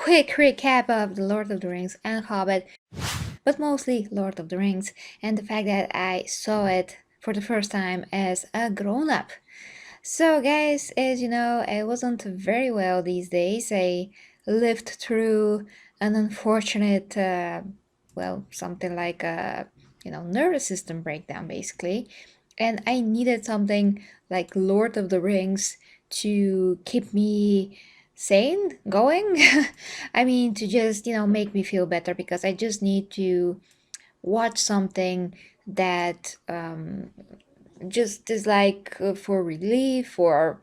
quick recap of The Lord of the Rings and Hobbit, but mostly Lord of the Rings, and the fact that I saw it for the first time as a grown up. So, guys, as you know, I wasn't very well these days. I lived through an unfortunate, something like a nervous system breakdown, basically, and I needed something like Lord of the Rings to keep me sane, going. I mean, to just make me feel better because I just need to watch something that just is like for relief or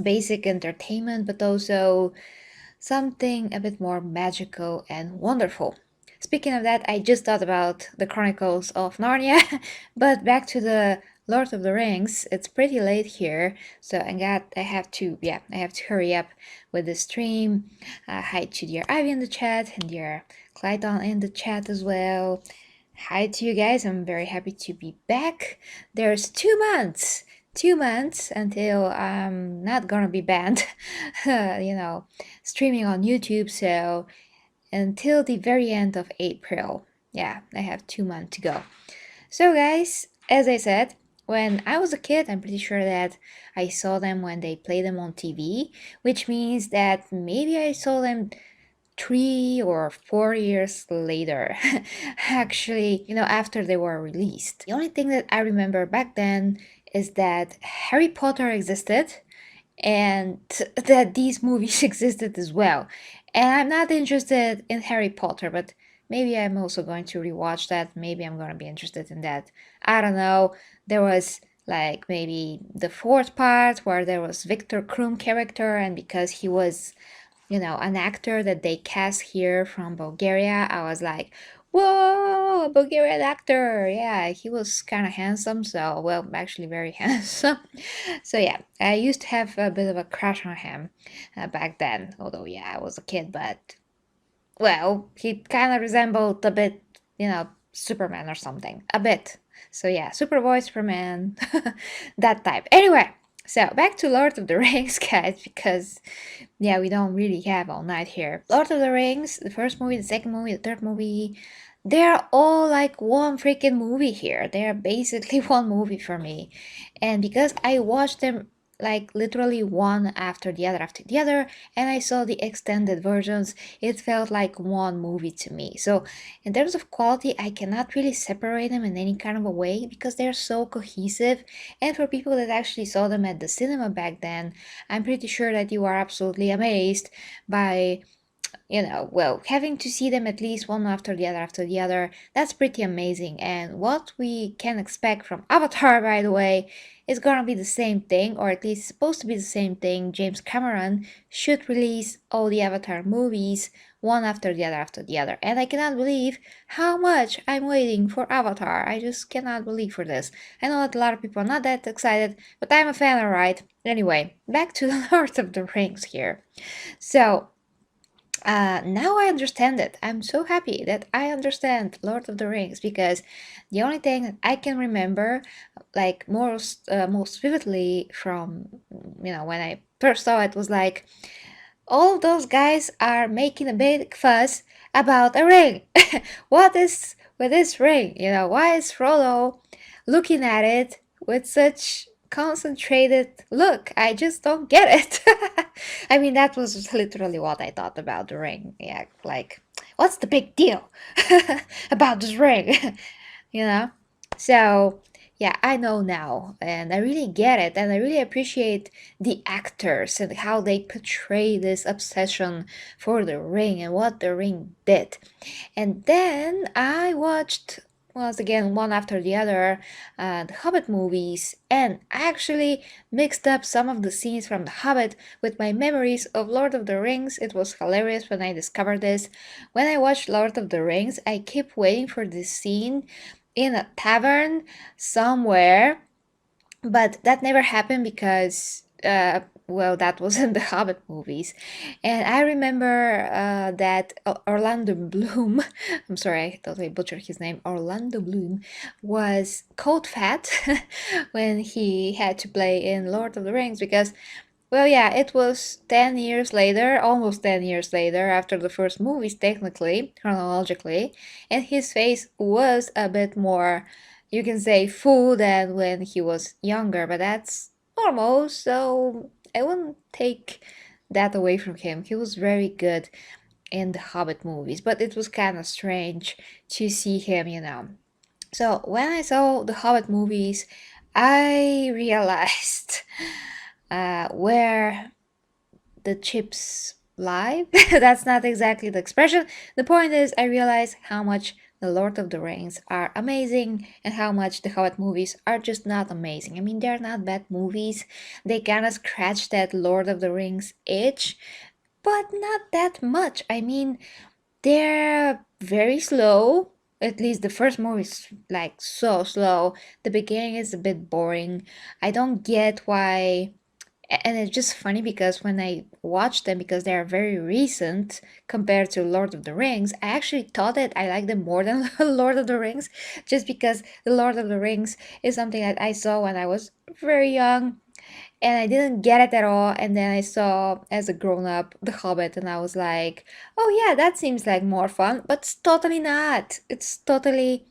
basic entertainment, but also something a bit more magical and wonderful. Speaking of that, I just thought about the Chronicles of Narnia, but back to the Lord of the Rings. It's pretty late here, so I have to hurry up with the stream. Hi to dear Ivy in the chat and dear Clyton in the chat as well. Hi to you guys. I'm very happy to be back. There's 2 months. 2 months until I'm not gonna be banned, streaming on YouTube. So until the very end of April, yeah, I have 2 months to go. So, guys, as I said, when I was a kid, I'm pretty sure that I saw them when they played them on TV, which means that maybe I saw them 3 or 4 years later, actually, after they were released. The only thing that I remember back then is that Harry Potter existed and that these movies existed as well. And I'm not interested in Harry Potter, but maybe I'm also going to rewatch that. Maybe I'm going to be interested in that. I don't know. There was like maybe the fourth part where there was Victor Krum character, and because he was an actor that they cast here from Bulgaria, I was like, whoa, a Bulgarian actor. Yeah, he was kind of handsome. So, well, actually very handsome. So, yeah, I used to have a bit of a crush on him back then. Although, yeah, I was a kid, but, well, he kind of resembled a bit, Superman or something. A bit. So, yeah, Superboy, Superman, that type. Anyway. So, back to Lord of the Rings, guys, because yeah, we don't really have all night here. Lord of the Rings, the first movie, the second movie, the third movie, they're all like one freaking movie here. They're basically one movie for me. And because I watched them like literally one after the other, and I saw the extended versions, it felt like one movie to me. So, in terms of quality, I cannot really separate them in any kind of a way because they're so cohesive. And for people that actually saw them at the cinema back then, I'm pretty sure that you are absolutely amazed by having to see them at least one after the other, that's pretty amazing. And what we can expect from Avatar, by the way, is gonna be the same thing, or at least supposed to be the same thing. James Cameron should release all the Avatar movies one after the other. And I cannot believe how much I'm waiting for Avatar. I just cannot believe for this. I know that a lot of people are not that excited, but I'm a fan, alright? Anyway, back to the Lord of the Rings here. So, now I understand it. I'm so happy that I understand Lord of the Rings because the only thing that I can remember, like most vividly from when I first saw it, was like all of those guys are making a big fuss about a ring. What is with this ring? Why is Frodo looking at it with such concentrated look? I just don't get it. I mean, that was literally what I thought about the ring. Yeah, like, what's the big deal about this ring? you know? So, yeah, I know now, and I really get it, and I really appreciate the actors and how they portray this obsession for the ring and what the ring did. And then I watched, once again, one after the other, the Hobbit movies, and I actually mixed up some of the scenes from The Hobbit with my memories of Lord of the Rings. It was hilarious when I discovered this. When I watched Lord of the Rings, I kept waiting for this scene in a tavern somewhere, but that never happened because that was in the Hobbit movies. And I remember that Orlando Bloom, I'm sorry, I totally butchered his name, Orlando Bloom, was cold fat when he had to play in Lord of the Rings because Well, yeah, it was 10 years later, almost 10 years later, after the first movies, technically, chronologically, and his face was a bit more, you can say, full than when he was younger, but that's normal, so I wouldn't take that away from him. He was very good in the Hobbit movies, but it was kind of strange to see him. So when I saw the Hobbit movies, I realized where the chips lie. That's not exactly the expression. The point is, I realized how much the Lord of the Rings are amazing and how much the Hobbit movies are just not amazing. I mean, they're not bad movies. They kind of scratch that Lord of the Rings itch, but not that much. I mean, they're very slow. At least the first movie is like so slow. The beginning is a bit boring. I don't get why. And it's just funny because when I watched them, because they are very recent compared to Lord of the Rings, I actually thought that I like them more than Lord of the Rings, just because the Lord of the Rings is something that I saw when I was very young and I didn't get it at all. And then I saw as a grown up The Hobbit, and I was like, oh yeah, that seems like more fun, but it's totally not. It's totally,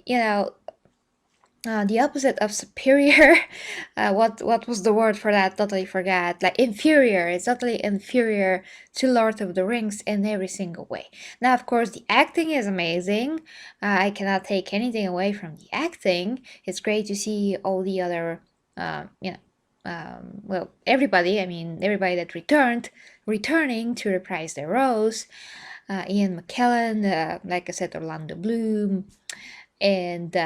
you know, the opposite of superior. What was the word for that? Totally forgot. Like inferior. It's totally inferior to Lord of the Rings in every single way. Now, of course, the acting is amazing. I cannot take anything away from the acting. It's great to see all the other, well, everybody. I mean, everybody that returning to reprise their roles. Ian McKellen, like I said, Orlando Bloom, and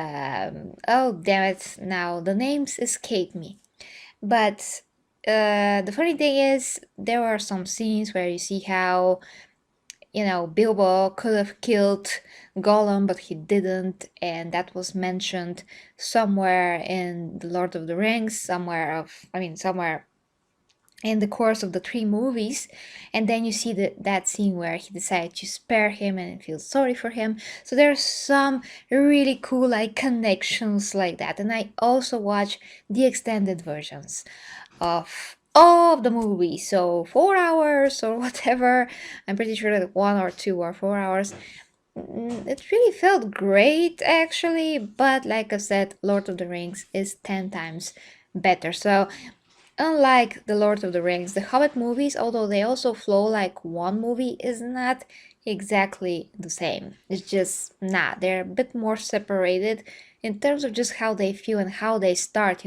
oh damn it, now the names escape me. But the funny thing is, there are some scenes where you see how Bilbo could have killed Gollum, but he didn't, and that was mentioned somewhere in the Lord of the Rings, somewhere in the course of the three movies. And then you see that scene where he decided to spare him and feels sorry for him. So there's some really cool like connections like that. And I also watch the extended versions of all of the movies, so 4 hours or whatever. I'm pretty sure that 1 or 2 or 4 hours. It really felt great actually, but like I said, Lord of the Rings is 10 times better. So unlike The Lord of the Rings, the Hobbit movies, although they also flow like one movie, is not exactly the same. It's just not. They're a bit more separated in terms of just how they feel and how they start,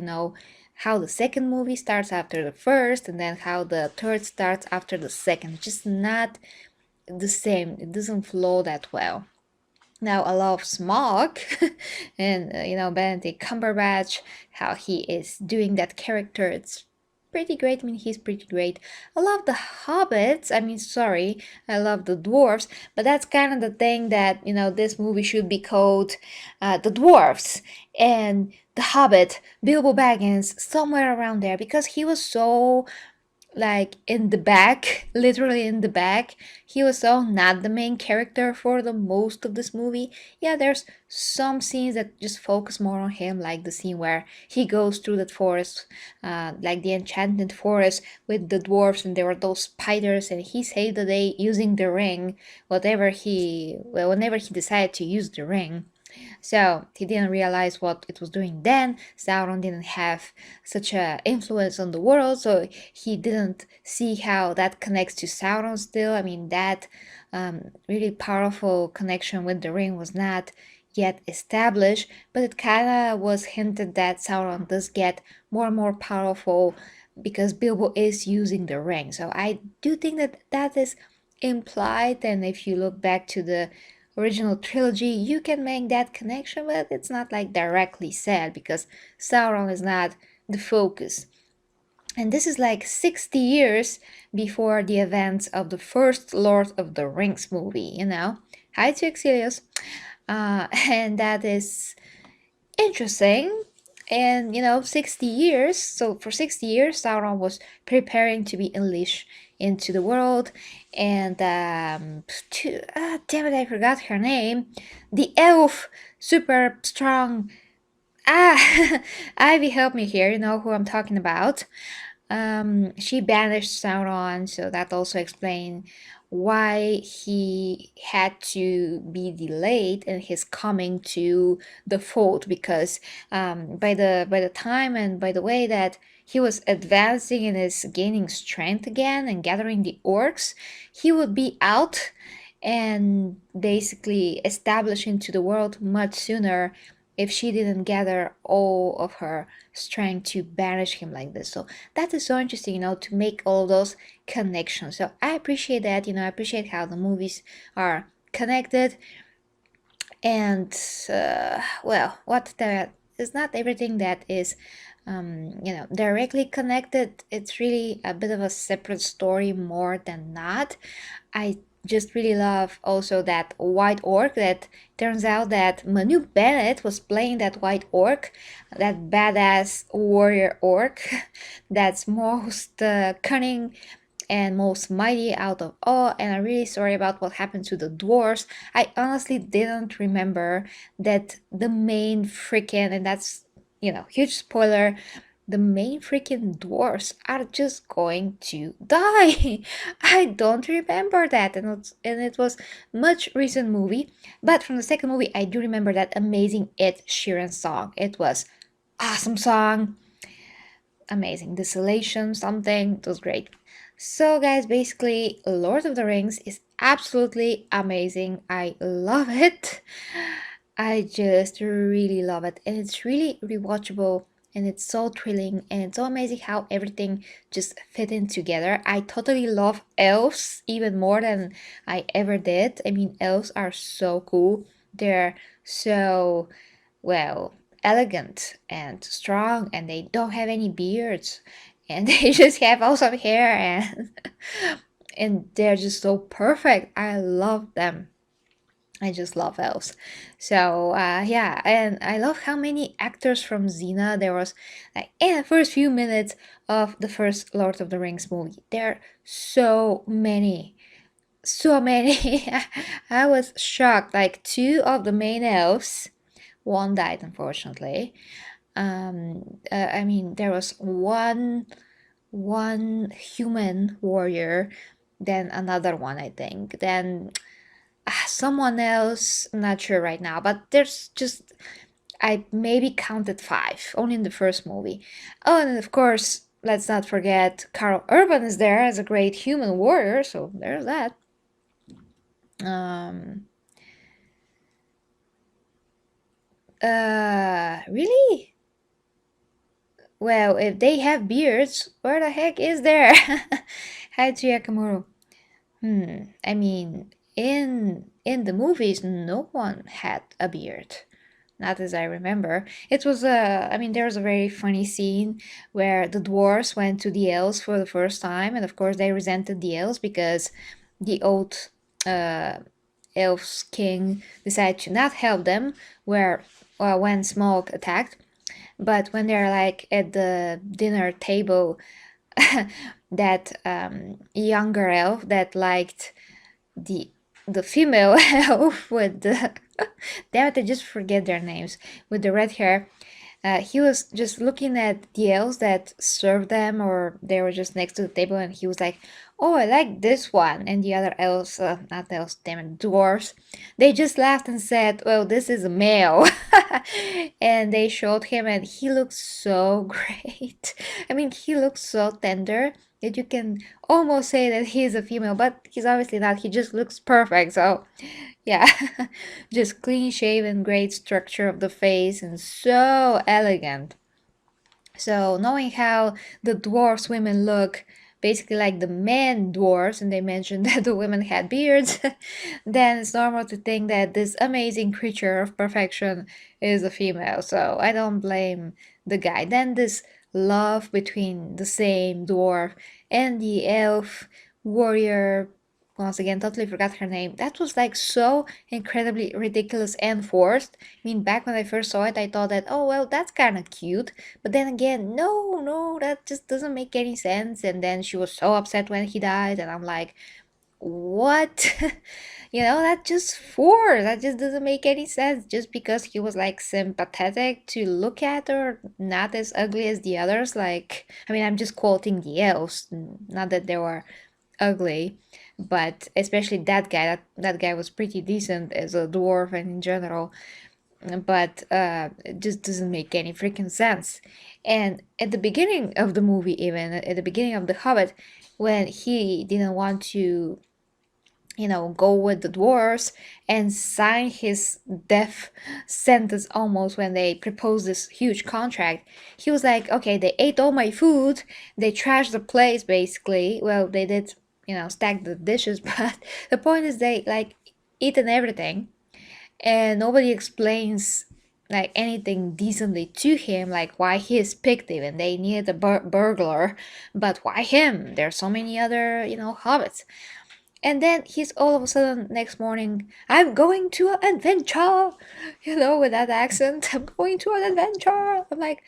how the second movie starts after the first, and then how the third starts after the second. It's just not the same. It doesn't flow that well. Now I love Smog and Benedict Cumberbatch, how he is doing that character. It's pretty great. I mean, he's pretty great. I love the hobbits. I mean, sorry, I love the dwarves, but that's kind of the thing that this movie should be called, the dwarves and the Hobbit, Bilbo Baggins, somewhere around there, because he was so like in the back, literally in the back. He was so not the main character for the most of this movie. Yeah, there's some scenes that just focus more on him, like the scene where he goes through that forest, like the enchanted forest with the dwarfs, and there were those spiders, and he saved the day using the ring, whenever he decided to use the ring. So he didn't realize what it was doing then. Sauron didn't have such a influence on the world, so he didn't see how that connects to Sauron still. I mean, that really powerful connection with the ring was not yet established, but it kind of was hinted that Sauron does get more and more powerful because Bilbo is using the ring. So I do think that that is implied, and if you look back to the original trilogy, you can make that connection, but it's not like directly said because Sauron is not the focus. And this is like 60 years before the events of the first Lord of the Rings movie. Hi to Exilius. And that is interesting. And 60 years, so for 60 years, Sauron was preparing to be unleashed into the world. And damn it, I forgot her name. The elf, super strong. Ah, Ivy, help me here. You know who I'm talking about. She banished Sauron, so that also explained why he had to be delayed in his coming to the fold. Because by the time and by the way that he was advancing and is gaining strength again and gathering the orcs, he would be out and basically establish into the world much sooner if she didn't gather all of her strength to banish him like this. So that is so interesting, to make all those connections. So I appreciate that. I appreciate how the movies are connected. And well, what that is, not everything that is directly connected. It's really a bit of a separate story more than not. I just really love also that white orc, that turns out that Manu Bennett was playing that white orc, that badass warrior orc that's most cunning and most mighty out of all. And I'm really sorry about what happened to the dwarves. I honestly didn't remember that the main freaking, and that's, huge spoiler, the main freaking dwarfs are just going to die. I don't remember that, and it was much recent movie. But from the second movie, I do remember that amazing Ed Sheeran song. It was awesome song, amazing desolation, something. It was great. So, guys, basically, Lord of the Rings is absolutely amazing. I love it. I just really love it, and it's really rewatchable, and it's so thrilling, and it's so amazing how everything just fit in together. I totally love elves even more than I ever did. I mean, elves are so cool. They're so, well, elegant and strong, and they don't have any beards, and they just have awesome hair, and they're just so perfect. I love them. I just love elves. So yeah, and I love how many actors from Xena there was, like in the first few minutes of the first Lord of the Rings movie. There are so many, so many. I was shocked. Like two of the main elves, one died unfortunately. I mean, there was one human warrior, then another one, I think, then someone else, not sure right now, but there's just, I maybe counted five only in the first movie. Oh, and of course, let's not forget Carl Urban is there as a great human warrior, so there's that. um really, well, if they have beards, where the heck is there Hi to Yakamuro. I mean, in the movies, no one had a beard. Not as I remember. It was I mean, there was a very funny scene where the dwarves went to the elves for the first time, and of course they resented the elves because the old uh, elves king decided to not help them where when Smoke attacked. But when they're like at the dinner table, that younger elf that liked the the female elf with the damn it, I just forget their names, with the red hair. He was just looking at the elves that served them, or they were just next to the table, and he was like, "Oh, I like this one." And the other elves, not elves, damn it, dwarves, they just laughed and said, "Well, this is a male." And they showed him, and he looks so great. I mean, he looks so tender that you can almost say that he's a female, but he's obviously not. He just looks perfect. So, yeah, just clean shaven, great structure of the face, and so elegant. So, knowing how the dwarves women look, basically like the men dwarves, and they mentioned that the women had beards, then it's normal to think that this amazing creature of perfection is a female. So, I don't blame the guy. Then, this love between the same dwarf and the elf warrior, once again, totally forgot her name. That was like so incredibly ridiculous and forced. I mean, back when I first saw it, I thought that, oh, well, that's kind of cute. But then again, no, no, that just doesn't make any sense. And then she was so upset when he died, and I'm like, what? That just forced. That just doesn't make any sense. Just because he was like sympathetic to look at or not as ugly as the others. Like, I mean, I'm just quoting the elves, not that they were ugly, but especially that guy. That guy was pretty decent as a dwarf and in general, but it just doesn't make any freaking sense. And at the beginning of the movie, even at the beginning of The Hobbit, when he didn't want to go with the dwarves and sign his death sentence almost when they proposed this huge contract. He was like, okay, they ate all my food, they trashed the place basically. Well, they did, stack the dishes, but the point is they like eaten everything and nobody explains like anything decently to him, like why he is picked. Even they needed a burglar, but why him? There's so many other hobbits. And then he's all of a sudden next morning, I'm going to an adventure, with that accent. I'm going to an adventure. I'm like,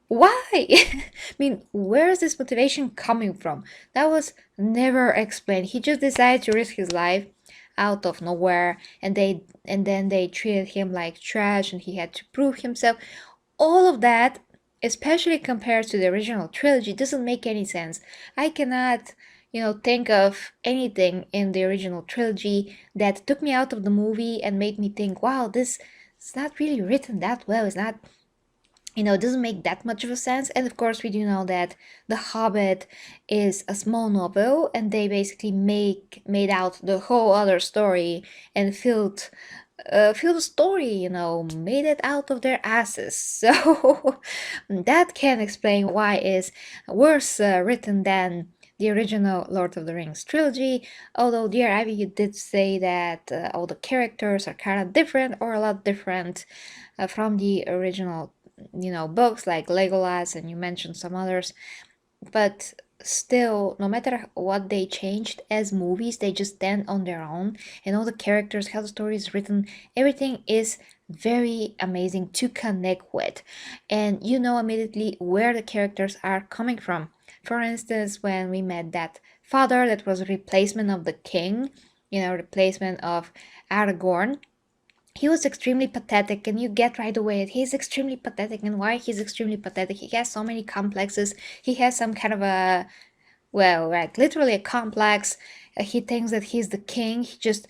why? I mean, where is this motivation coming from? That was never explained. He just decided to risk his life out of nowhere, and then they treated him like trash, and he had to prove himself. All of that, especially compared to the original trilogy, doesn't make any sense. I cannot, think of anything in the original trilogy that took me out of the movie and made me think, wow, this is not really written that well. It's not, it doesn't make that much of a sense. And of course, we do know that The Hobbit is a small novel, and they basically made out the whole other story and filled the story, made it out of their asses. So that can explain why it's worse written than the original Lord of the Rings trilogy. Although, dear Ivy, you did say that all the characters are kind of different or a lot different from the original, books like Legolas, and you mentioned some others. But still, no matter what they changed as movies, they just stand on their own. And all the characters, how the story is written, everything is very amazing to connect with. And you know immediately where the characters are coming from. For instance, when we met that father that was a replacement of the king, replacement of Aragorn, he was extremely pathetic, and you get right away that he's extremely pathetic. And why he's extremely pathetic, he has so many complexes. He has some kind of a, well, like literally a complex. He thinks that he's the king. He just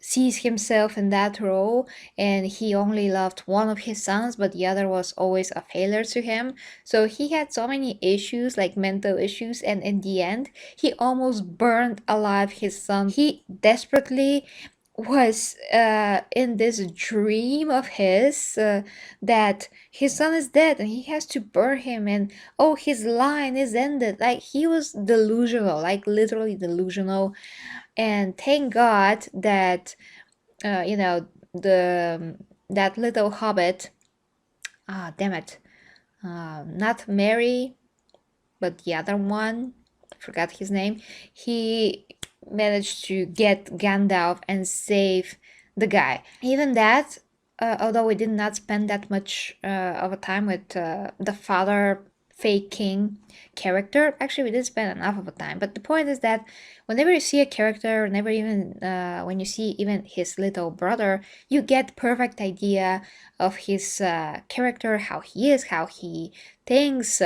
sees himself in that role, and he only loved one of his sons, but the other was always a failure to him. So he had so many issues, like mental issues, and in the end, he almost burned alive his son. He desperately was in this dream of his that his son is dead and he has to burn him, and oh, his line is ended. Like, he was delusional, like literally delusional. And thank God that the that little hobbit, damn it, not Mary, but the other one, forgot his name, he managed to get Gandalf and save the guy. Even that, although we did not spend that much of a time with the father fake king character, actually we did spend enough of a time. But the point is that whenever you see a character, whenever even when you see even his little brother, you get perfect idea of his character, how he is, how he thinks,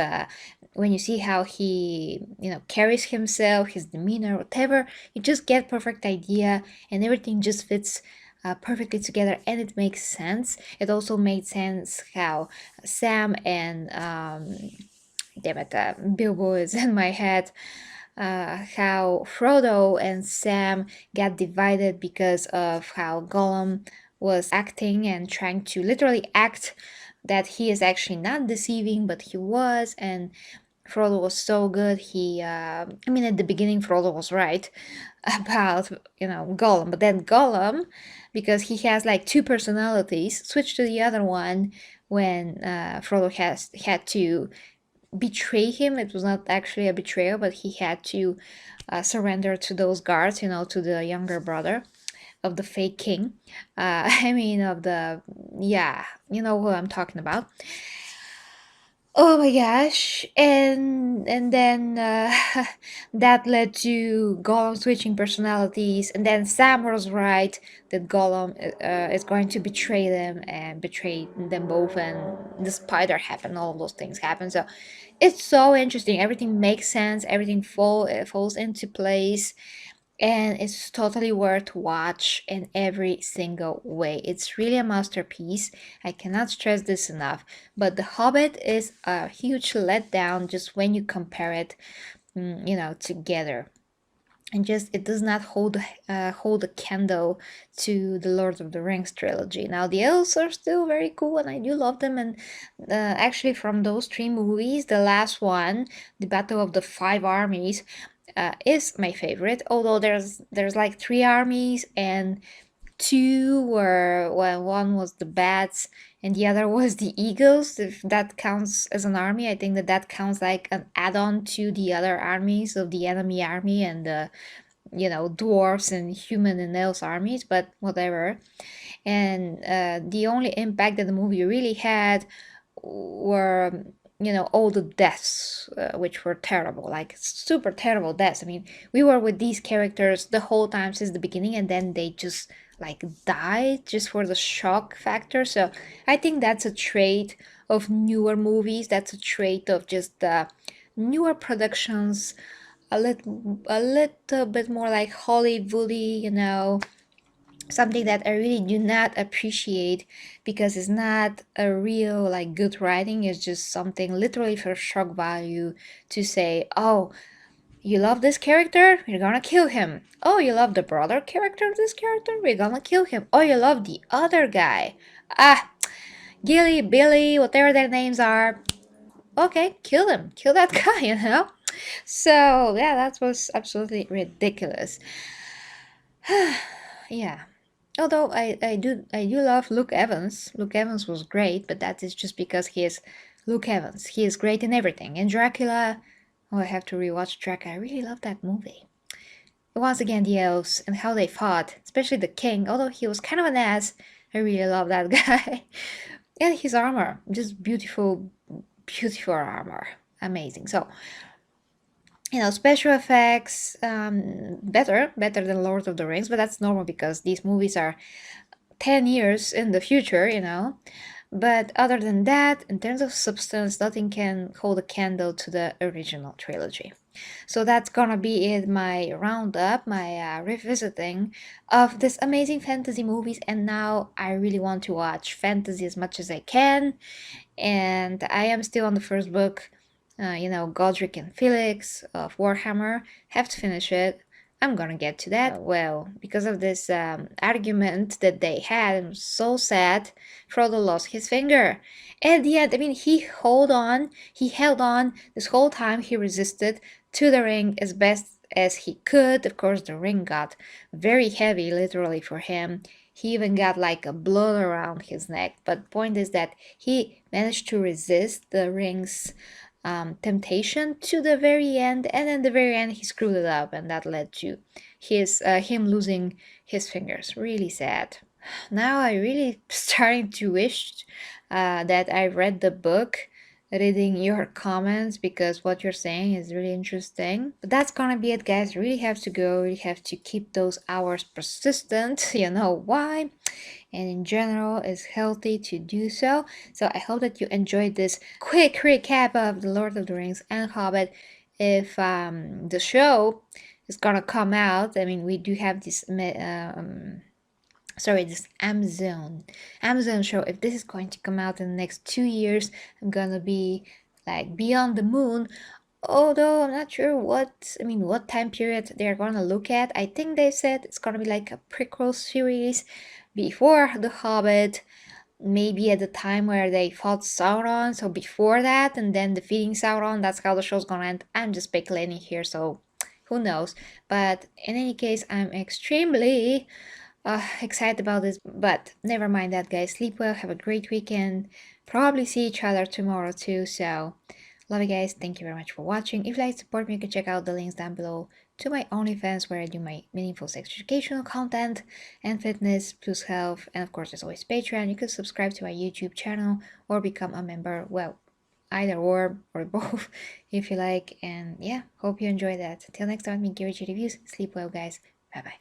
when you see how he carries himself, his demeanor, whatever, you just get perfect idea, and everything just fits perfectly together, and it makes sense. It also made sense how Sam and damn it, Bilbo is in my head. How Frodo and Sam got divided because of how Gollum was acting and trying to literally act that he is actually not deceiving, but he was. And Frodo was so good. I mean, at the beginning, Frodo was right about, Gollum, but then Gollum, because he has like two personalities, switched to the other one when Frodo had to betray him. It was not actually a betrayal, but he had to surrender to those guards, to the younger brother of the fake king. I mean, of the, yeah, you know who I'm talking about. Oh my gosh. And then that led to Gollum switching personalities, and then Sam was right that Gollum is going to betray them and betray them both, and the spider happened, all of those things happen. So it's so interesting. Everything makes sense, everything falls into place, and it's totally worth watch in every single way. It's really a masterpiece. I cannot stress this enough. But The Hobbit is a huge letdown just when you compare it, together. And just it does not hold a candle to the Lord of the Rings trilogy. Now the elves are still very cool, and I do love them. And actually, from those three movies, the last one, the Battle of the Five Armies, is my favorite. Although there's like three armies, and two were, well, one was the bats and the other was the eagles. If that counts as an army, I think that that counts like an add-on to the other armies of the enemy army and the dwarfs and human and elves armies, but whatever. And the only impact that the movie really had were all the deaths, which were terrible, like super terrible deaths. I mean, we were with these characters the whole time since the beginning, and then they just like died just for the shock factor. So I think that's a trait of newer movies. That's a trait of just newer productions, a little bit more like Hollywoody, something that I really do not appreciate because it's not a real like good writing. It's just something literally for shock value to say, oh, you love this character, you're gonna kill him. Oh, you love the brother character of this character, we're gonna kill him. Oh, you love the other guy. Ah, Gilly, Billy, whatever their names are. Okay, kill him. Kill that guy. So yeah, that was absolutely ridiculous. Yeah. Although I do love Luke Evans. Luke Evans was great, but that is just because he is Luke Evans. He is great in everything. And Dracula, oh, I have to rewatch Dracula. I really love that movie. Once again, the elves and how they fought, especially the king. Although he was kind of an ass, I really love that guy. And his armor, just beautiful, beautiful armor, amazing. So special effects, better than Lord of the Rings, but that's normal because these movies are 10 years in the future. But other than that, in terms of substance, nothing can hold a candle to the original trilogy. So that's gonna be it, my roundup, my revisiting of this amazing fantasy movies. And now I really want to watch fantasy as much as I can, and I am still on the first book, Godric and Felix of Warhammer. Have to finish it. I'm gonna get to that. Well, because of this argument that they had, I'm so sad. Frodo lost his finger. At the end, I mean, he held on this whole time. He resisted to the ring as best as he could. Of course, the ring got very heavy, literally, for him. He even got like a blood around his neck. But point is that he managed to resist the ring's temptation to the very end, and in the very end he screwed it up, and that led to him losing his fingers. Really sad. Now I really starting to wish that I read the book, reading your comments, because what you're saying is really interesting. But that's gonna be it, guys. Really have to go. Really have to keep those hours persistent. You know why? And in general it's healthy to do so. So I hope that you enjoyed this quick recap of The Lord of the Rings and Hobbit. If the show is gonna come out, I mean, we do have this this Amazon show. If this is going to come out in the next 2 years, I'm gonna be like beyond the moon. Although I'm not sure what time period they're gonna look at. I think they said it's gonna be like a prequel series before The Hobbit, maybe at the time where they fought Sauron, so before that, and then defeating Sauron. That's how the show's gonna end. I'm just speculating here, so who knows. But in any case, I'm extremely excited about this. But never mind that, guys. Sleep well, have a great weekend. Probably see each other tomorrow too. So love you guys. Thank you very much for watching. If you'd like to support me, you can check out the links down below to my OnlyFans, where I do my meaningful sex educational content and fitness plus health. And of course, there's always Patreon. You can subscribe to my YouTube channel or become a member. Well, either or both if you like. And yeah, hope you enjoy that. Till next time, me, Gary G reviews. Sleep well, guys. Bye bye.